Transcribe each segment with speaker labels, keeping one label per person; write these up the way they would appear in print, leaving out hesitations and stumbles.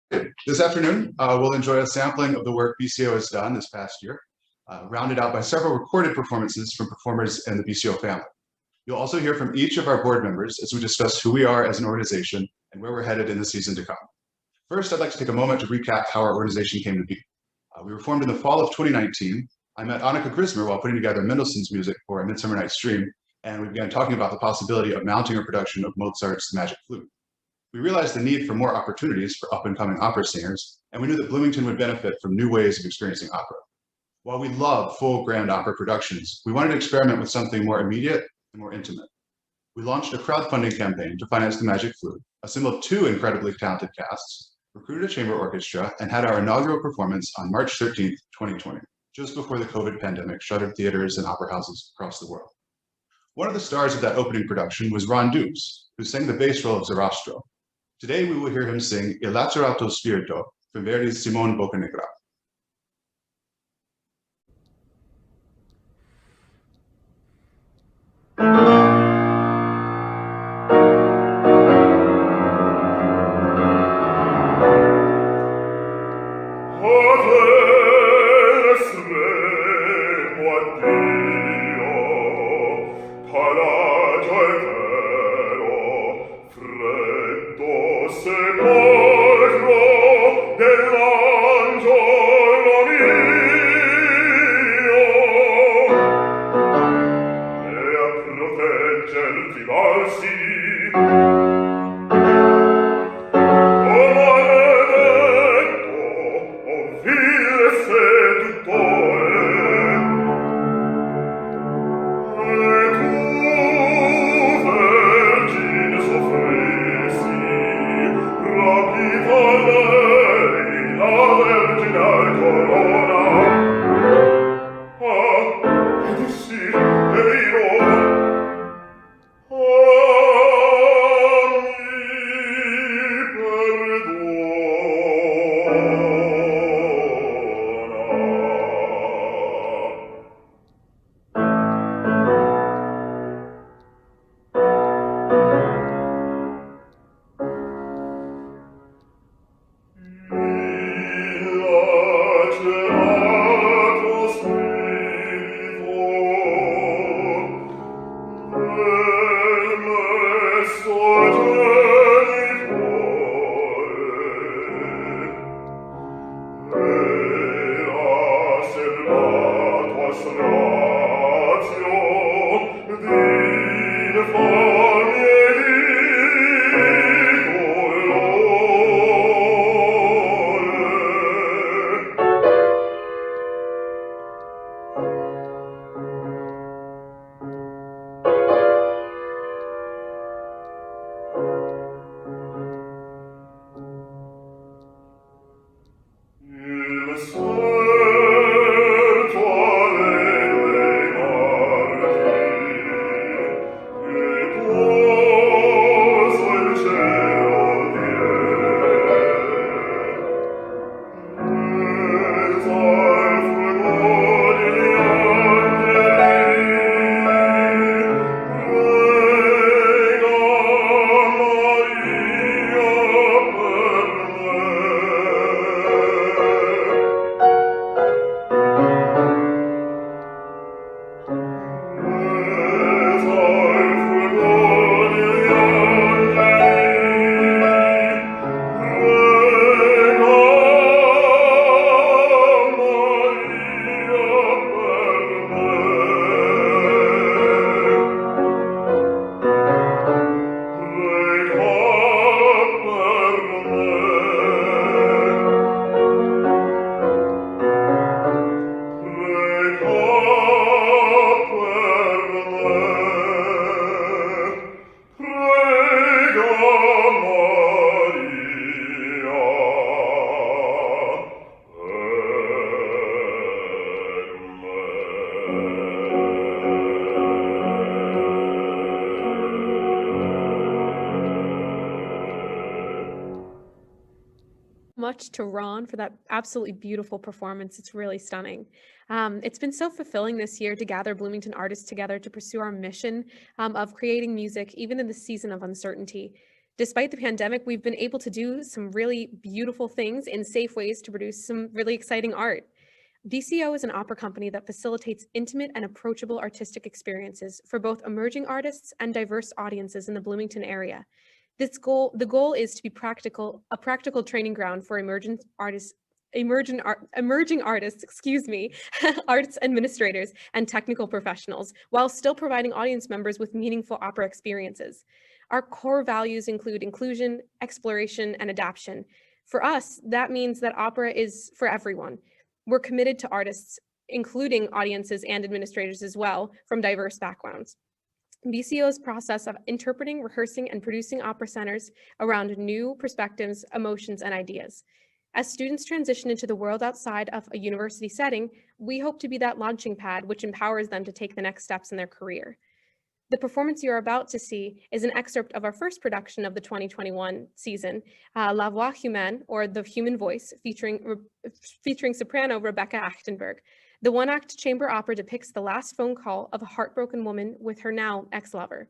Speaker 1: This afternoon, we'll enjoy a sampling of the work BCO has done this past year, rounded out by several recorded performances from performers in the BCO family. You'll also hear from each of our board members as we discuss who we are as an organization and where we're headed in the season to come. First, I'd like to take a moment to recap how our organization came to be. We were formed in the fall of 2019. I met Annika Grismer while putting together Mendelssohn's music for A Midsummer Night's Dream, and we began talking about the possibility of mounting a production of Mozart's The Magic Flute. We realized the need for more opportunities for up-and-coming opera singers, and we knew that Bloomington would benefit from new ways of experiencing opera. While we love full grand opera productions, we wanted to experiment with something more immediate and more intimate. We launched a crowdfunding campaign to finance The Magic Flute, assembled two incredibly talented casts, recruited a chamber orchestra, and had our inaugural performance on March 13th, 2020, just before the COVID pandemic shuttered theaters and opera houses across the world. One of the stars of that opening production was Ron Dukes, who sang the bass role of Zarastro. Today, we will hear him sing Il Lacerato Spirito from Verdi's Simone Boccanegra.
Speaker 2: Much to Ron for that absolutely beautiful performance. It's really stunning. It's been so fulfilling this year to gather Bloomington artists together to pursue our mission of creating music, even in the season of uncertainty. Despite the pandemic, we've been able to do some really beautiful things in safe ways to produce some really exciting art. BCO is an opera company that facilitates intimate and approachable artistic experiences for both emerging artists and diverse audiences in the Bloomington area. The goal is to be a practical training ground for emerging artists, excuse me, arts administrators and technical professionals, while still providing audience members with meaningful opera experiences. Our core values include inclusion, exploration, and adaptation. For us, that means that opera is for everyone. We're committed to artists, including audiences and administrators as well, from diverse backgrounds. BCO's process of interpreting, rehearsing, and producing opera centers around new perspectives, emotions, and ideas. As students transition into the world outside of a university setting, we hope to be that launching pad which empowers them to take the next steps in their career. The performance you're about to see is an excerpt of our first production of the 2021 season, La Voix Humaine, or The Human Voice, featuring soprano Rebecca Achtenberg. The one-act chamber opera depicts the last phone call of a heartbroken woman with her now ex-lover.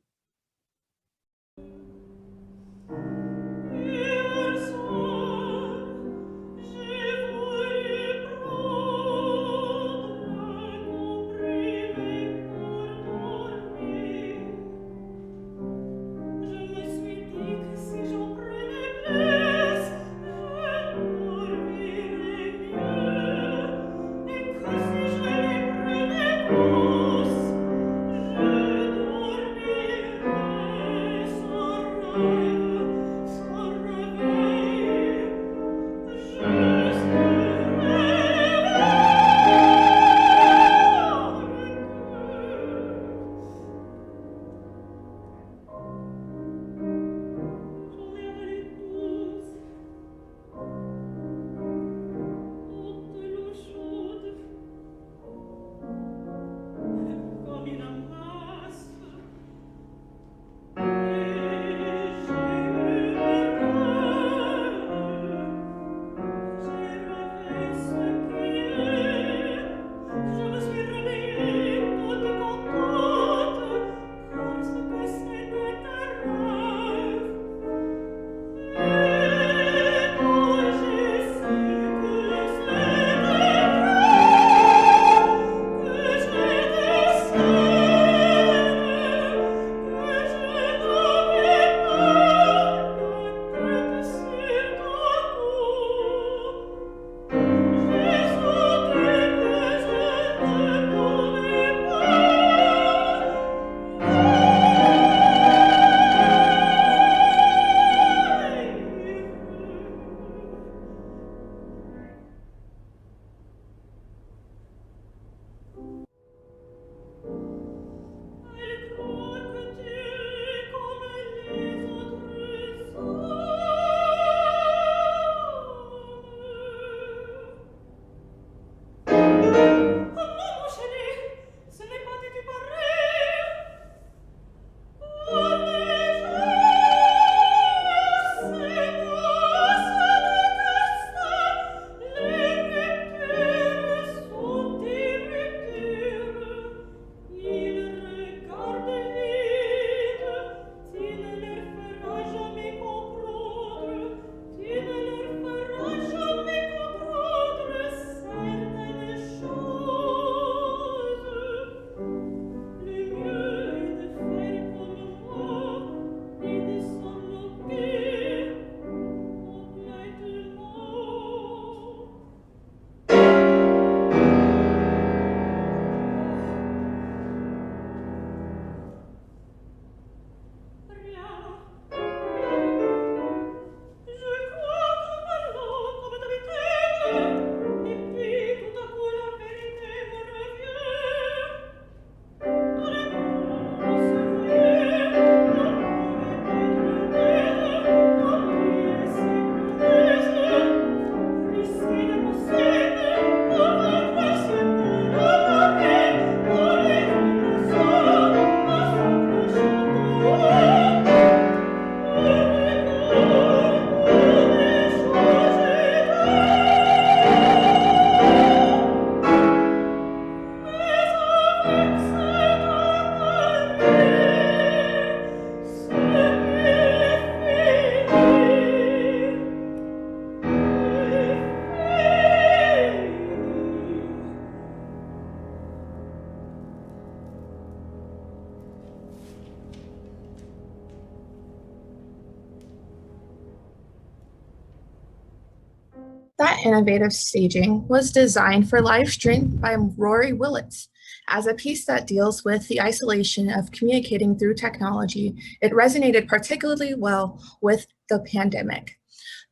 Speaker 3: That innovative staging was designed for live stream by Rory Willits. As a piece that deals with the isolation of communicating through technology, it resonated particularly well with the pandemic.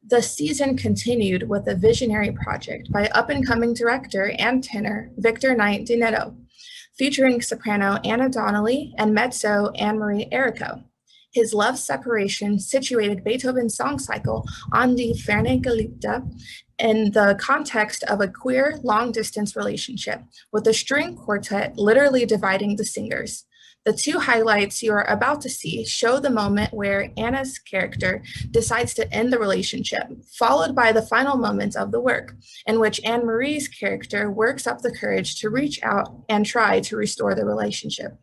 Speaker 3: The season continued with a visionary project by up-and-coming director and tenor Victor Knight Dinetto, featuring soprano Anna Donnelly and mezzo Anne-Marie Errico. His Love Separation situated Beethoven's song cycle on Die Ferne Geliebte in the context of a queer long-distance relationship, with a string quartet literally dividing the singers. The two highlights you are about to see show the moment where Anna's character decides to end the relationship, followed by the final moments of the work, in which Anne-Marie's character works up the courage to reach out and try to restore the relationship.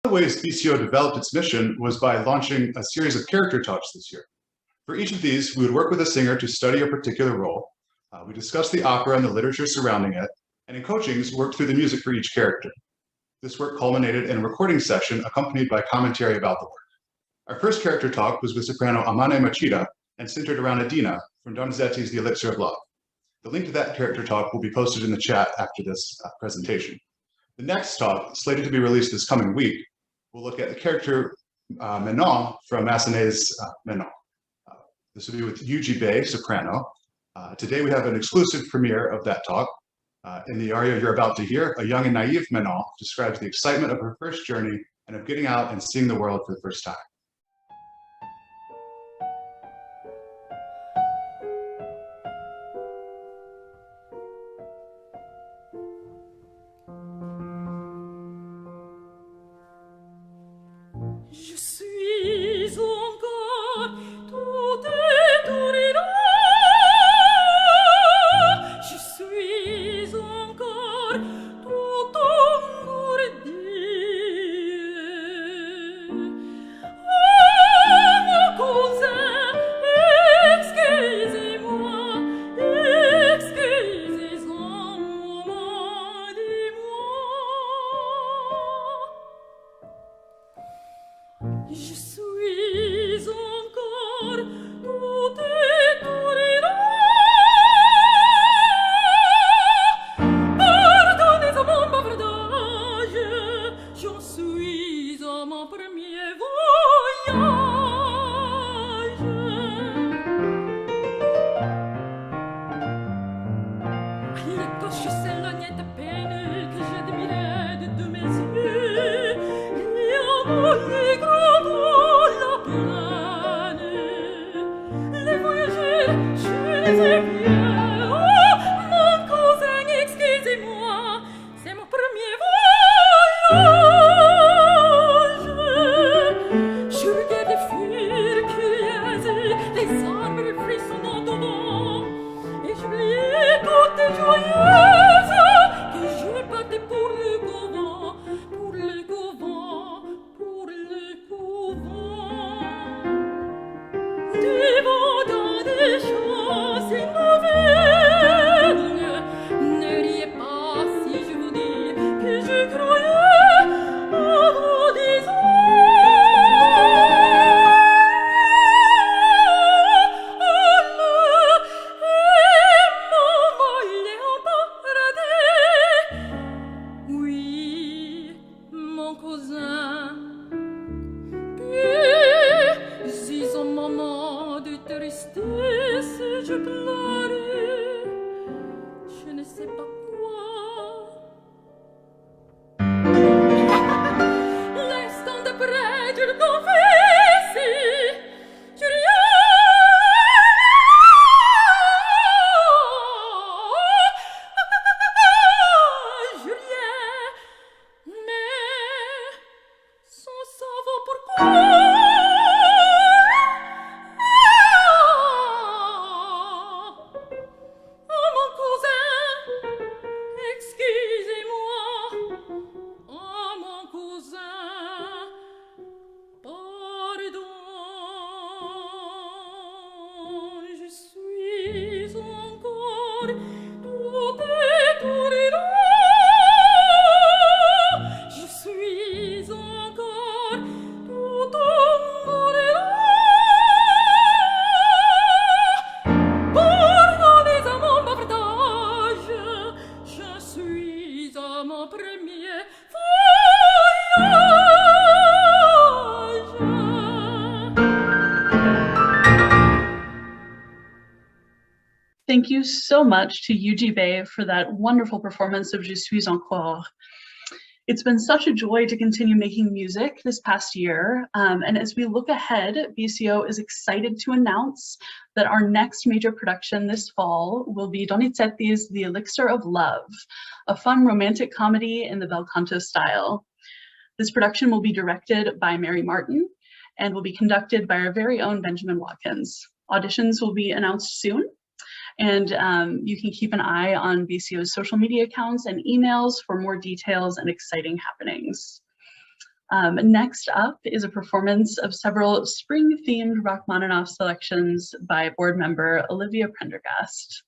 Speaker 1: One of the ways BCO developed its mission was by launching a series of character talks this year. For each of these, we would work with a singer to study a particular role. We discussed the opera and the literature surrounding it, and in coachings, worked through the music for each character. This work culminated in a recording session accompanied by commentary about the work. Our first character talk was with soprano Amane Machida and centered around Adina from Donizetti's The Elixir of Love. The link to that character talk will be posted in the chat after this presentation. The next talk, slated to be released this coming week, will look at the character Manon from Massenet's Manon. This will be with Yuji Bei, soprano. Today we have an exclusive premiere of that talk. In the aria you're about to hear, a young and naive Manon describes the excitement of her first journey and of getting out and seeing the world for the first time.
Speaker 4: Thank you so much to UG Bay for that wonderful performance of Je suis encore. It's been such a joy to continue making music this past year. And as we look ahead, BCO is excited to announce that our next major production this fall will be Donizetti's The Elixir of Love, a fun romantic comedy in the bel canto style. This production will be directed by Mary Martin and will be conducted by our very own Benjamin Watkins. Auditions will be announced soon. And you can keep an eye on BCO's social media accounts and emails for more details and exciting happenings. Next up is a performance of several spring-themed Rachmaninoff selections by board member Olivia Prendergast.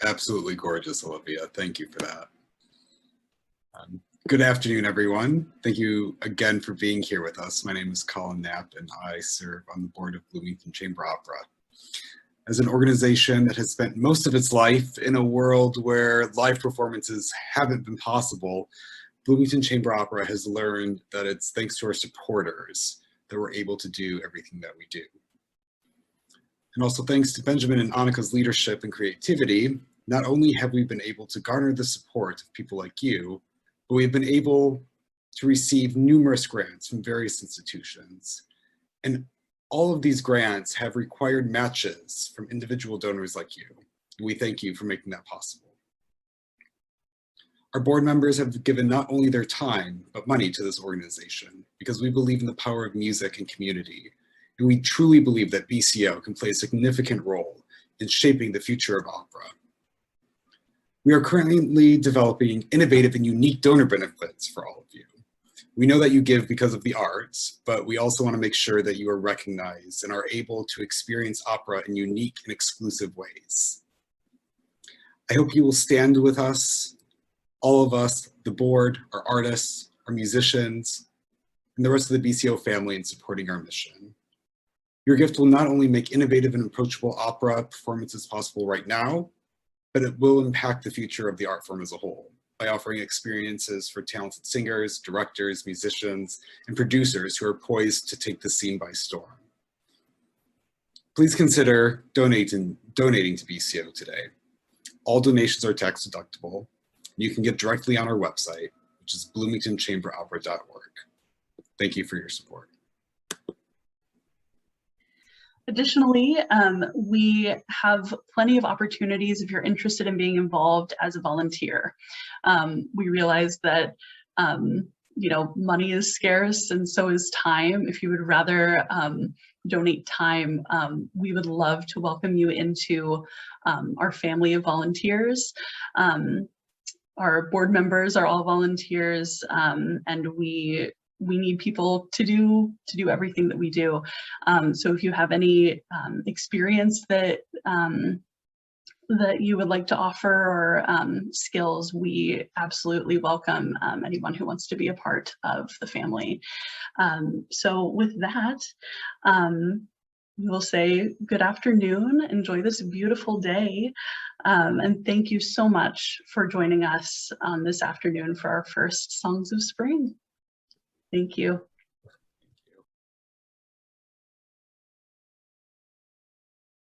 Speaker 5: Absolutely gorgeous, Olivia. Thank you for that. Good afternoon, everyone. Thank you again for being here with us. My name is Colin Knapp, and I serve on the board of Bloomington Chamber Opera. As an organization that has spent most of its life in a world where live performances haven't been possible, Bloomington Chamber Opera has learned that it's thanks to our supporters that we're able to do everything that we do. And also thanks to Benjamin and Annika's leadership and creativity, not only have we been able to garner the support of people like you, but we've been able to receive numerous grants from various institutions. And all of these grants have required matches from individual donors like you. And we thank you for making that possible. Our board members have given not only their time, but money to this organization because we believe in the power of music and community. And we truly believe that BCO can play a significant role in shaping the future of opera. We are currently developing innovative and unique donor benefits for all of you. We know that you give because of the arts, but we also want to make sure that you are recognized and are able to experience opera in unique and exclusive ways. I hope you will stand with us, all of us, the board, our artists, our musicians, and the rest of the BCO family in supporting our mission. Your gift will not only make innovative and approachable opera performances possible right now, but it will impact the future of the art form as a whole by offering experiences for talented singers, directors, musicians, and producers who are poised to take the scene by storm. Please consider donating to BCO today. All donations are tax deductible. You can get directly on our website, which is bloomingtonchamberopera.org. Thank you for your support.
Speaker 4: Additionally, we have plenty of opportunities if you're interested in being involved as a volunteer. We realize that money is scarce and so is time. If you would rather donate time, we would love to welcome you into our family of volunteers. Our board members are all volunteers, and we need people to do everything that we do. So if you have any experience that that you would like to offer or skills, we absolutely welcome anyone who wants to be a part of the family. So with that, we will say good afternoon, enjoy this beautiful day, and thank you so much for joining us this afternoon for our first Songs of Spring. Thank you.